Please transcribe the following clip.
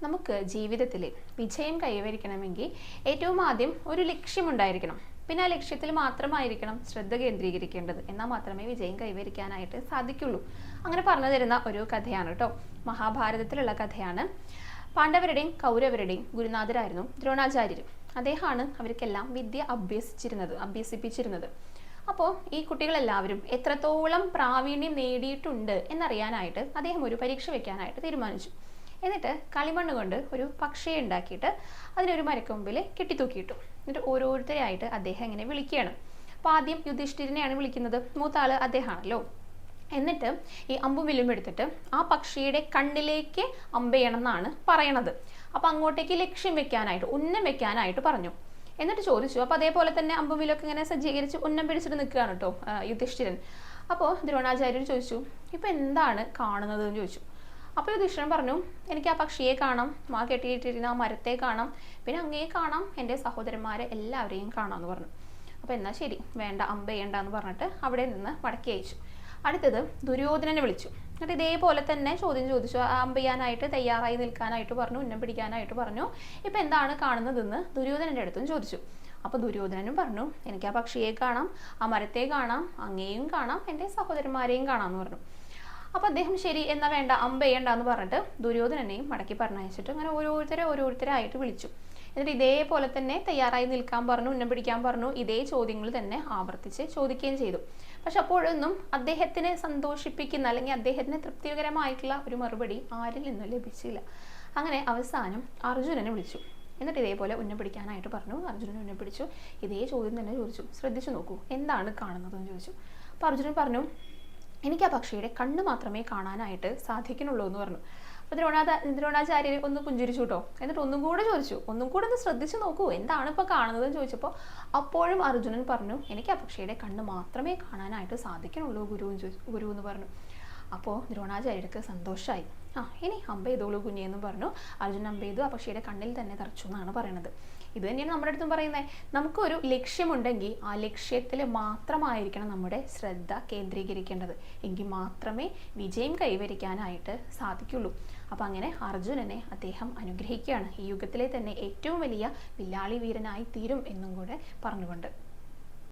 നമുക്ക് ജീവിതത്തിൽ വിജയം കൈവരിക്കണമെങ്കിൽ ഏറ്റവും ആദ്യം ഒരു ലക്ഷ്യമുണ്ടായിരിക്കണം. പിന്നെ ആ ലക്ഷ്യത്തിൽ മാത്രമായിരിക്കണം ശ്രദ്ധ കേന്ദ്രീകരിക്കേണ്ടത്. എന്നാൽ മാത്രമേ വിജയം കൈവരിക്കാനായിട്ട് സാധിക്കുള്ളൂ. അങ്ങനെ പറഞ്ഞു തരുന്ന ഒരു കഥയാണ് കേട്ടോ. മഹാഭാരതത്തിലുള്ള കഥയാണ്. പാണ്ഡവരുടെയും കൗരവരുടെയും ഗുരുനാഥരായിരുന്നു ദ്രോണാചാര്യർ. അദ്ദേഹമാണ് അവർക്കെല്ലാം വിദ്യ അഭ്യസിപ്പിച്ചിരുന്നത്. അപ്പോൾ ഈ കുട്ടികളെല്ലാവരും എത്രത്തോളം പ്രാവീണ്യം നേടിയിട്ടുണ്ട് എന്നറിയാനായിട്ട് അദ്ദേഹം ഒരു പരീക്ഷ വെക്കാനായിട്ട് തീരുമാനിച്ചു. എന്നിട്ട് കളിമണ്ണ് കൊണ്ട് ഒരു പക്ഷിയെ ഉണ്ടാക്കിയിട്ട് അതിനൊരു മരക്കൊമ്പിൽ കെട്ടിത്തൂക്കിയിട്ടു. എന്നിട്ട് ഓരോരുത്തരെയായിട്ട് അദ്ദേഹം ഇങ്ങനെ വിളിക്കുകയാണ്. അപ്പോൾ ആദ്യം യുധിഷ്ഠിരനെയാണ് വിളിക്കുന്നത്. മൂത്ത ആള് അദ്ദേഹമാണല്ലോ. എന്നിട്ട് ഈ അമ്പും വില്ലും എടുത്തിട്ട് ആ പക്ഷിയുടെ കണ്ണിലേക്ക് അമ്പെയ്യണം എന്നാണ് പറയണത്. അപ്പം അങ്ങോട്ടേക്ക് ലക്ഷ്യം വെക്കാനായിട്ട് ഉന്നം വെക്കാനായിട്ട് പറഞ്ഞു. എന്നിട്ട് ചോദിച്ചു. അപ്പോൾ അതേപോലെ തന്നെ അമ്പും വില്ലൊക്കെ ഇങ്ങനെ സജ്ജീകരിച്ച് ഉന്നം പിടിച്ചിട്ട് നിൽക്കുകയാണ് കേട്ടോ യുധിഷ്ഠിരൻ. അപ്പോൾ ദ്രോണാചാര്യർ ചോദിച്ചു, ഇപ്പം എന്താണ് കാണുന്നത് എന്ന് ചോദിച്ചു. അപ്പോൾ യുധിഷ്ഠിരൻ പറഞ്ഞു, എനിക്ക് ആ പക്ഷിയെ കാണാം, കെട്ടിയിട്ടിരുന്ന ആ മരത്തെ കാണാം, പിന്നെ അങ്ങേ കാണാം, എൻ്റെ സഹോദരന്മാരെ എല്ലാവരെയും കാണാമെന്ന് പറഞ്ഞു. അപ്പോൾ എന്നാൽ ശരി, വേണ്ട അമ്പെയ്യണ്ട എന്ന് പറഞ്ഞിട്ട് അവിടെ നിന്ന് മടക്കി അയച്ചു. അടുത്തത് ദുര്യോധനനെ വിളിച്ചു. എന്നിട്ട് ഇതേപോലെ തന്നെ ചോദ്യം ചോദിച്ചു. അമ്പെയ്യാനായിട്ട് തയ്യാറായി നിൽക്കാനായിട്ട് പറഞ്ഞു, ഉന്നം പിടിക്കാനായിട്ട് പറഞ്ഞു. ഇപ്പം എന്താണ് കാണുന്നതെന്ന് ദുര്യോധനൻ്റെ അടുത്തും ചോദിച്ചു. അപ്പോൾ ദുര്യോധനനും പറഞ്ഞു, എനിക്ക് ആ പക്ഷിയെ കാണാം, ആ മരത്തെ കാണാം, അങ്ങേയും കാണാം, എൻ്റെ സഹോദരന്മാരെയും കാണാമെന്ന് പറഞ്ഞു. അപ്പോൾ അദ്ദേഹം ശരി എന്നാൽ വേണ്ട അമ്പെയ്യണ്ട എന്ന് പറഞ്ഞിട്ട് ദുര്യോധനനെയും മടക്കി പറഞ്ഞയച്ചിട്ട് അങ്ങനെ ഓരോരുത്തരായിട്ട് വിളിച്ചു. എന്നിട്ട് ഇതേപോലെ തന്നെ തയ്യാറായി നിൽക്കാൻ പറഞ്ഞു, ഉന്നം പിടിക്കാൻ പറഞ്ഞു. ഇതേ ചോദ്യങ്ങൾ തന്നെ ആവർത്തിച്ച് ചോദിക്കുകയും ചെയ്തു. പക്ഷെ അപ്പോഴൊന്നും അദ്ദേഹത്തിനെ സന്തോഷിപ്പിക്കുന്ന അല്ലെങ്കിൽ അദ്ദേഹത്തിന് തൃപ്തികരമായിട്ടുള്ള ഒരു മറുപടി ആരിൽ നിന്നും ലഭിച്ചില്ല. അങ്ങനെ അവസാനം അർജുനനെ വിളിച്ചു. എന്നിട്ട് ഇതേപോലെ ഉന്നം പിടിക്കാനായിട്ട് പറഞ്ഞു. അർജുനൻ ഉന്നം പിടിച്ചു. ഇതേ ചോദ്യം തന്നെ ചോദിച്ചു. ശ്രദ്ധിച്ചു നോക്കൂ, എന്താണ് കാണുന്നതെന്ന് ചോദിച്ചു. അപ്പോൾ അർജുനൻ പറഞ്ഞു, എനിക്ക് ആ പക്ഷിയുടെ കണ്ണ് മാത്രമേ കാണാനായിട്ട് സാധിക്കുന്നുള്ളൂ എന്ന് പറഞ്ഞു. അപ്പോൾ ദ്രോണാചാര്യർ ഒന്ന് പുഞ്ചിരിച്ചു കേട്ടോ. എന്നിട്ട് ഒന്നും കൂടെ ചോദിച്ചു, ഒന്നും കൂടെ ഒന്ന് ശ്രദ്ധിച്ചു നോക്കൂ, എന്താണ് ഇപ്പോൾ കാണുന്നതെന്ന് ചോദിച്ചപ്പോൾ അപ്പോഴും അർജുനൻ പറഞ്ഞു, എനിക്ക് ആ പക്ഷിയുടെ കണ്ണ് മാത്രമേ കാണാനായിട്ട് സാധിക്കുന്നുള്ളൂ ഗുരു എന്ന് പറഞ്ഞു. അപ്പോൾ ദ്രോണാചാര്യർക്ക് സന്തോഷമായി. ഇനി അമ്പെയ്തോളൂ കുഞ്ഞെന്നും പറഞ്ഞു. അർജുനൻ അമ്പെയ്തു. ആ പക്ഷിയുടെ കണ്ണിൽ തന്നെ തറച്ചു എന്നാണ് പറയുന്നത്. ഇത് തന്നെയാണ് നമ്മുടെ അടുത്തും പറയുന്നത്. നമുക്കൊരു ലക്ഷ്യമുണ്ടെങ്കിൽ ആ ലക്ഷ്യത്തിൽ മാത്രമായിരിക്കണം നമ്മുടെ ശ്രദ്ധ കേന്ദ്രീകരിക്കേണ്ടത്. എങ്കിൽ മാത്രമേ വിജയം കൈവരിക്കാനായിട്ട് സാധിക്കുള്ളൂ. അപ്പം അങ്ങനെ അർജുനനെ അദ്ദേഹം അനുഗ്രഹിക്കുകയാണ്. ഈ യുഗത്തിലെ തന്നെ ഏറ്റവും വലിയ വില്ലാളി വീരനായി തീരും എന്നും കൂടെ പറഞ്ഞുകൊണ്ട്.